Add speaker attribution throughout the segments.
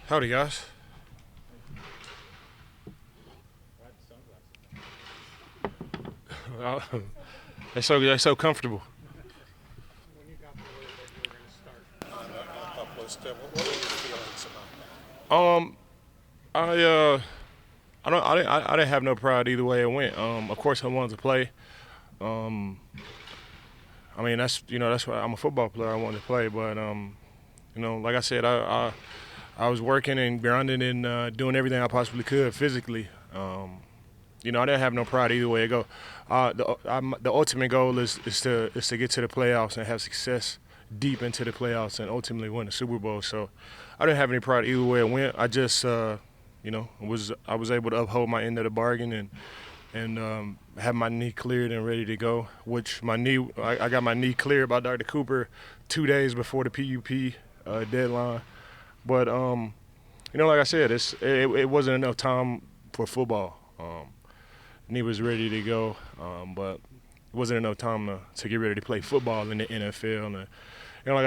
Speaker 1: Howdy, guys. Uh, they're so comfortable.
Speaker 2: Up list. What were your feelings
Speaker 1: Um, I didn't have no pride either way it went. Of course I wanted to play. Um, I mean that's why I'm a football player. I wanted to play, but like I said, I was working and grinding and doing everything I possibly could physically. I didn't have no pride either way it go. The ultimate goal is to get to the playoffs and have success deep into the playoffs and ultimately win the Super Bowl. So I didn't have any pride either way it went. I just I was able to uphold my end of the bargain and have my knee cleared and ready to go. Which I got my knee cleared by Dr. Cooper 2 days before the PUP deadline. But like I said, it wasn't enough time for football. Knee was ready to go, but it wasn't enough time to get ready to play football in the NFL. And like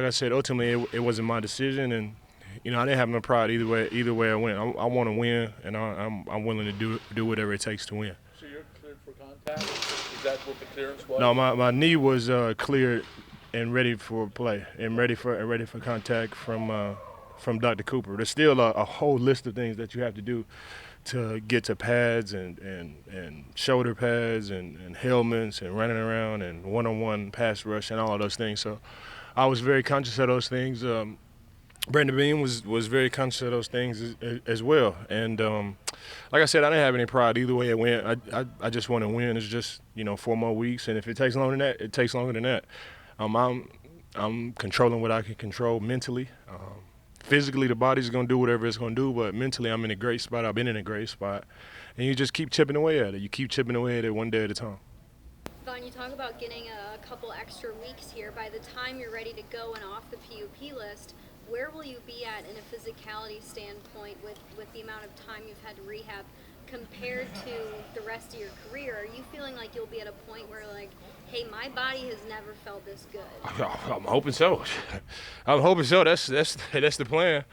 Speaker 1: I said, ultimately it wasn't my decision, and I didn't have no pride either way I went. I want to win, and I'm willing to do whatever it takes to win.
Speaker 3: So you're cleared for contact? Is that what the clearance was?
Speaker 1: No, my knee was cleared and ready for play and ready for contact from Dr. Cooper. There's still a whole list of things that you have to do to get to pads and shoulder pads and helmets and running around and one-on-one pass rush and all of those things. So I was very conscious of those things. Brandon Bean was very conscious of those things as well. And like I said, I didn't have any pride either way it went. I just want to win. It's just 4 more weeks, and if it takes longer than that, it takes longer than that. I'm controlling what I can control mentally. Physically, the body's going to do whatever it's going to do, but mentally, I'm in a great spot. I've been in a great spot. And you just keep chipping away at it. You keep chipping away at it one day at a time.
Speaker 4: Vaughn, you talk about getting a couple extra weeks here. By the time you're ready to go and off the PUP list, where will you be at in a physicality standpoint with the amount of time you've had to rehab compared to the rest of your career? Are you feeling like you'll be at a point where, like, hey, my body has never felt this good?
Speaker 1: I'm hoping so. I'm hoping so. That's the plan.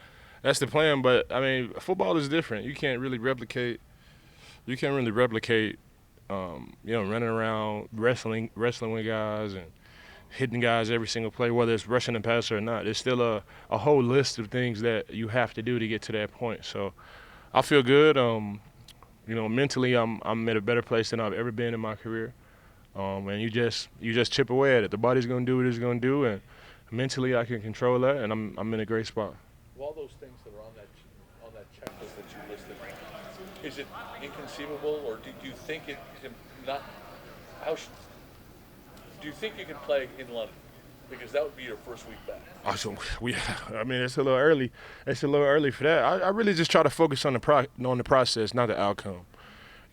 Speaker 1: That's the plan. But I mean, football is different. You can't really replicate. Running around, wrestling with guys and hitting guys every single play, whether it's rushing and passer or not. There's still a whole list of things that you have to do to get to that point. So I feel good. Mentally, I'm at a better place than I've ever been in my career. And you just chip away at it. The body's gonna do what it's gonna do, and mentally I can control that, and I'm in a great spot.
Speaker 3: Of all those things that are on that checklist that you listed, is it inconceivable, or do you think it can not? Do you think you can play in London? Because that would be your first week back.
Speaker 1: I mean, it's a little early. It's a little early for that. I really just try to focus on the process, not the outcome.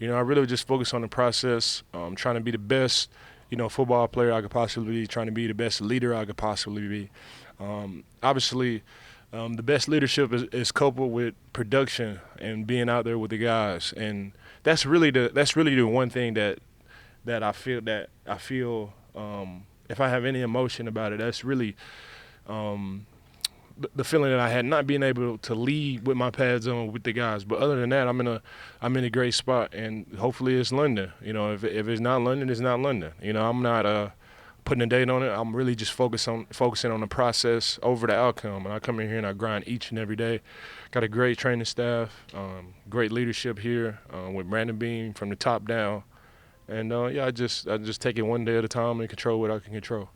Speaker 1: I really just focus on the process, trying to be the best, football player I could possibly be, trying to be the best leader I could possibly be. Obviously, the best leadership is coupled with production and being out there with the guys, and that's really the one thing that I feel. If I have any emotion about it, that's really the feeling that I had not being able to lead with my pads on with the guys. But other than that, I'm in a great spot, and hopefully it's London. If it's not London, it's not London. I'm not putting a date on it. I'm really just focusing on the process over the outcome. And I come in here and I grind each and every day. Got a great training staff, great leadership here with Brandon Bean from the top down. And I just take it one day at a time and control what I can control.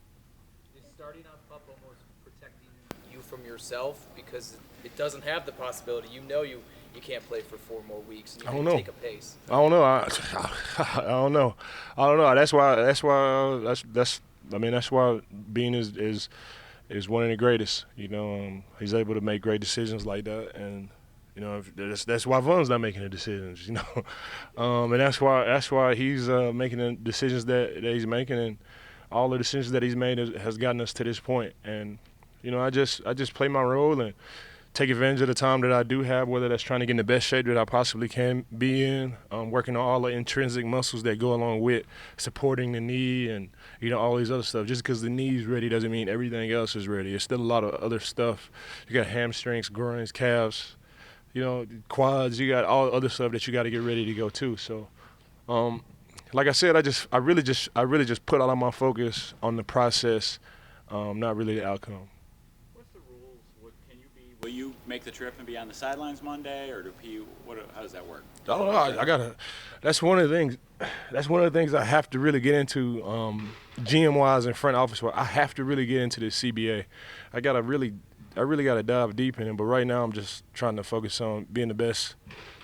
Speaker 5: Is starting on PUP almost protecting you from yourself, because it doesn't have the possibility? You can't play for 4 more weeks, and you can take a pace.
Speaker 1: I don't know. I don't know. That's why Bean is one of the greatest. He's able to make great decisions like that, and that's why Von's not making the decisions. And that's why he's making the decisions that he's making, and all the decisions that he's made has gotten us to this point. And I just play my role and take advantage of the time that I do have, whether that's trying to get in the best shape that I possibly can be in, working on all the intrinsic muscles that go along with supporting the knee and, all these other stuff. Just because the knee's ready doesn't mean everything else is ready. There's still a lot of other stuff. You got hamstrings, groins, calves, quads. You got all other stuff that you got to get ready to go too. So, like I said, I really just put all of my focus on the process, not really the outcome.
Speaker 6: What's the rules? Will you make the trip and be on the sidelines Monday, or how does that work?
Speaker 1: I don't know. That's one of the things. That's one of the things I have to really get into, GM wise and front office wise. I have to really get into the CBA. I really got to dive deep in it. But right now, I'm just trying to focus on being the best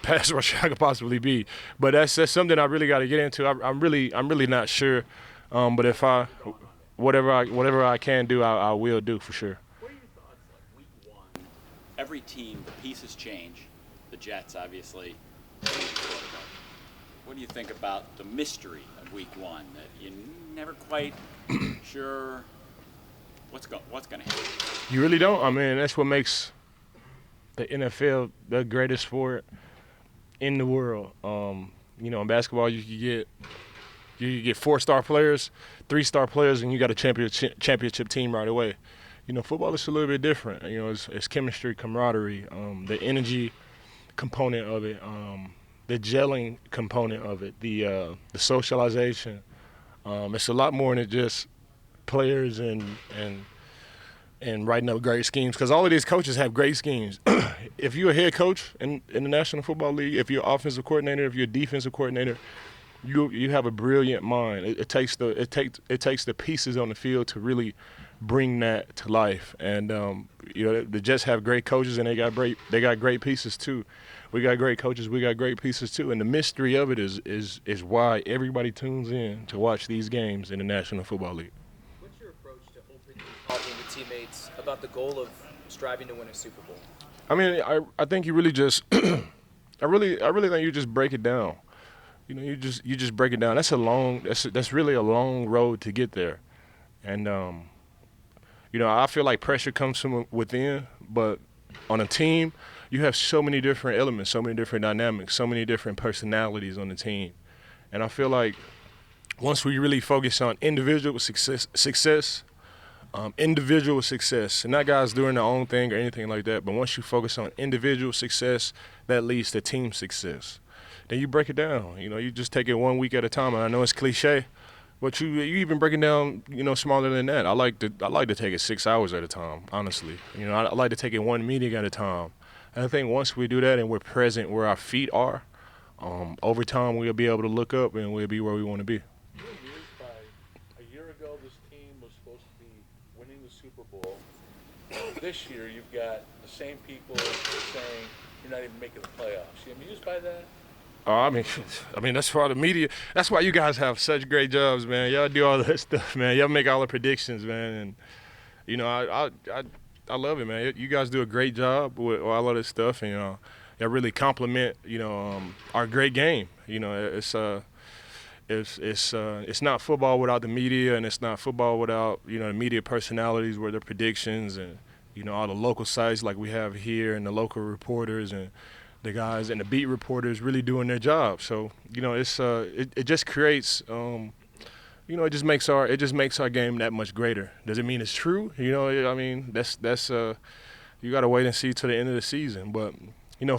Speaker 1: pass rusher I could possibly be. But that's something I really got to get into. I'm really not sure. But if whatever I can do, I will do for sure.
Speaker 6: What are your thoughts like week one? Every team, the pieces change. The Jets, obviously. What do you think about the mystery of week one? That you're never quite sure what's going to happen.
Speaker 1: You really don't. I mean, that's what makes the NFL the greatest sport in the world. In basketball, you could get 4-star players, 3-star players, and you got a championship team right away. Football is a little bit different. It's chemistry, camaraderie, the energy component of it, the gelling component of it, the socialization. It's a lot more than just players and writing up great schemes, because all of these coaches have great schemes. If you're a head coach in the National Football League, if you're an offensive coordinator, if you're a defensive coordinator, you have a brilliant mind. It takes the pieces on the field to really bring that to life. And the Jets have great coaches, and they got great pieces too. We got great coaches, we got great pieces too. And the mystery of it is why everybody tunes in to watch these games in the National Football League.
Speaker 5: What's your approach to openly talking to teammates about the goal of striving to win a Super Bowl?
Speaker 1: I mean, I think you really just I really think you just break it down. You just break it down. That's really a long road to get there. And I feel like pressure comes from within, but on a team, you have so many different elements, so many different dynamics, so many different personalities on the team. And I feel like once we really focus on individual success, and not guys doing their own thing or anything like that, but once you focus on individual success, that leads to team success. Then you break it down. You just take it 1 week at a time. And I know it's cliche, but you even break it down, smaller than that. I like to take it 6 hours at a time, honestly. I like to take it one meeting at a time. And I think once we do that and we're present where our feet are, over time we'll be able to look up and we'll be where we want to be.
Speaker 3: You're amused by a year ago this team was supposed to be winning the Super Bowl. This year you've got the same people saying you're not even making the playoffs. You amused by that?
Speaker 1: I mean that's why the media. That's why you guys have such great jobs, man. Y'all do all that stuff, man. Y'all make all the predictions, man. And I love it, man. You guys do a great job with all of this stuff, and y'all really compliment our great game. It's not football without the media, and it's not football without the media personalities with their predictions and all the local sites like we have here and the local reporters and the guys and the beat reporters really doing their job. So it just creates it just makes our game that much greater. Does it mean it's true? That's you got to wait and see till the end of the season. But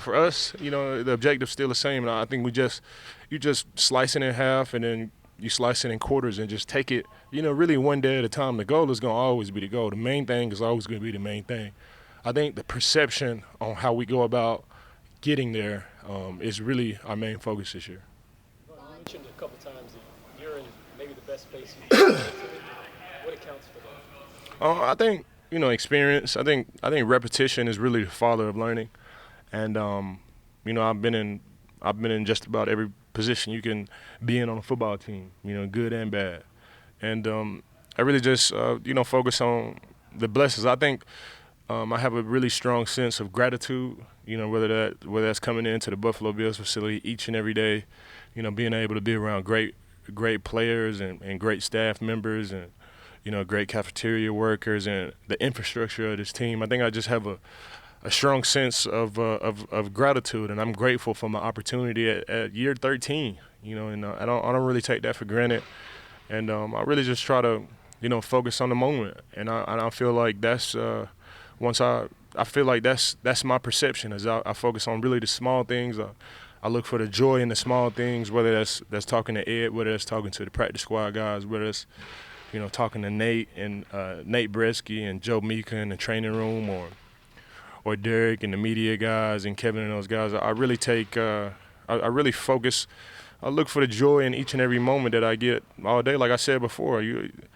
Speaker 1: for us, the objective's still the same. And I think you just slice it in half and then you slice it in quarters and just take it, really one day at a time. The goal is going to always be the goal. The main thing is always going to be the main thing. I think the perception on how we go about getting there is really our main focus this year.
Speaker 2: You mentioned a couple times that you're in maybe the best place you've been. What accounts for that?
Speaker 1: I think experience. I think repetition is really the father of learning, and I've been in just about every position you can be in on a football team. Good and bad, and I really just focus on the blessings. I think I have a really strong sense of gratitude. Whether that's coming into the Buffalo Bills facility each and every day, being able to be around great players and great staff members and great cafeteria workers and the infrastructure of this team. I think I just have a strong sense of gratitude, and I'm grateful for my opportunity at year 13. And I don't really take that for granted, and I really just try to focus on the moment, and I feel like that's once I feel like that's my perception, as I focus on really the small things. I look for the joy in the small things, whether that's talking to Ed, whether that's talking to the practice squad guys, whether it's talking to Nate and Nate Bresky and Joe Mika in the training room, or Derek and the media guys and Kevin and those guys. I really take I really focus. I look for the joy in each and every moment that I get all day. Like I said before,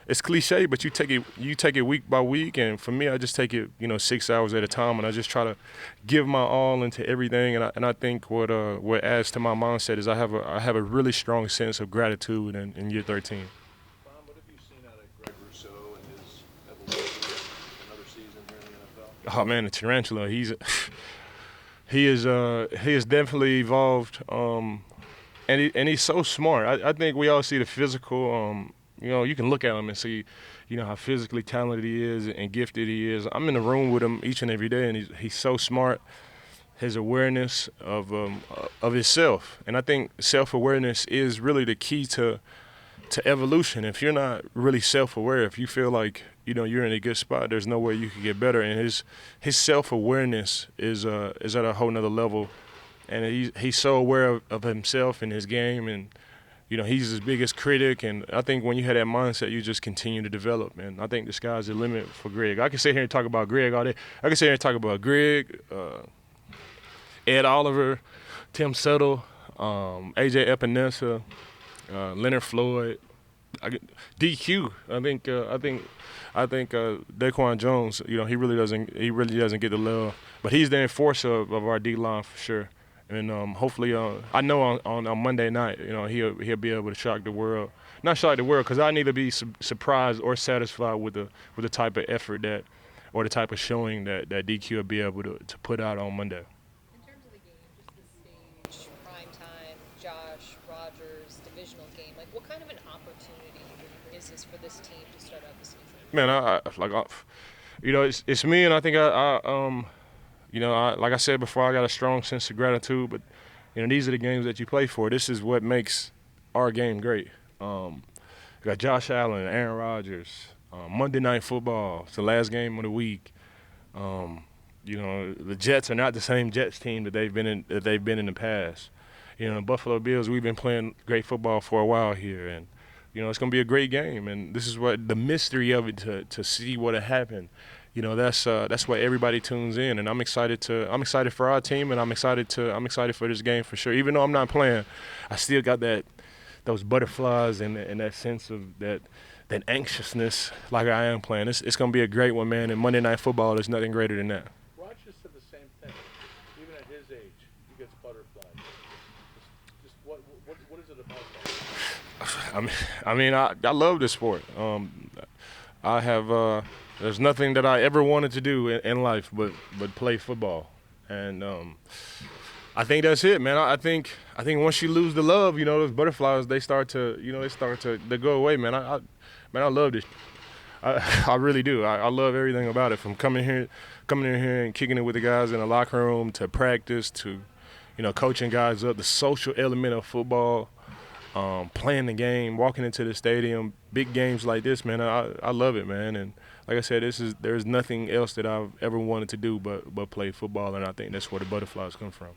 Speaker 1: it's cliche, but you take it week by week, and for me, I just take it 6 hours at a time, and I just try to give my all into everything. And I think what adds to my mindset is I have a really strong sense of gratitude in year 13.
Speaker 3: Tom, what have you seen out of Greg Rousseau and his evolution another season here in the NFL?
Speaker 1: Oh man, the tarantula. He has definitely evolved. And he's so smart. I think we all see the physical. You can look at him and see, how physically talented he is and gifted he is. I'm in the room with him each and every day, and he's so smart. His awareness of himself, and I think self-awareness is really the key to evolution. If you're not really self-aware, if you feel like you're in a good spot, there's no way you can get better. And his self-awareness is at a whole nother level. And he's so aware of himself and his game, and he's his biggest critic. And I think when you have that mindset, you just continue to develop. And I think the sky's the limit for Greg. I can sit here and talk about Greg all day. I can sit here and talk about Greg, Ed Oliver, Tim Settle, AJ Epinesa, Leonard Floyd, DQ. I think Daquan Jones. He really doesn't get the love, but he's the enforcer of our D line for sure. And hopefully, I know on Monday night, he'll be able to shock the world. Not shock the world, because I need to be surprised or satisfied with the type of effort or the type of showing that DQ will be able to put out on Monday.
Speaker 7: In terms of the game, just the stage, prime time, Josh, Rogers, divisional game, like what kind of an opportunity is this for this team to start out the season?
Speaker 1: Man, it's me, and I think like I said before, I got a strong sense of gratitude, but these are the games that you play for. This is what makes our game great. We got Josh Allen, Aaron Rodgers, Monday Night Football. It's the last game of the week. The Jets are not the same Jets team that they've been in the past. The Buffalo Bills, we've been playing great football for a while here, and it's going to be a great game. And this is what the mystery of it, to see what happened. That's why everybody tunes in, and I'm excited for our team, and I'm excited for this game for sure. Even though I'm not playing, I still got those butterflies and that sense of that anxiousness like I am playing. It's going to be a great one, man, and Monday Night Football, there's nothing greater than that.
Speaker 3: Rogers said the same thing. Even at his age, he gets butterflies. Just what is it about that?
Speaker 1: I love this sport. There's nothing that I ever wanted to do in life but play football, and I think that's it, man. I think once you lose the love, those butterflies, they start to go away, man. I love this. I really do. I love everything about it, from coming in here and kicking it with the guys in the locker room, to practice, to coaching guys up, the social element of football. Playing the game, walking into the stadium, big games like this, man, I love it, man. And like I said, there's nothing else that I've ever wanted to do but play football, and I think that's where the butterflies come from.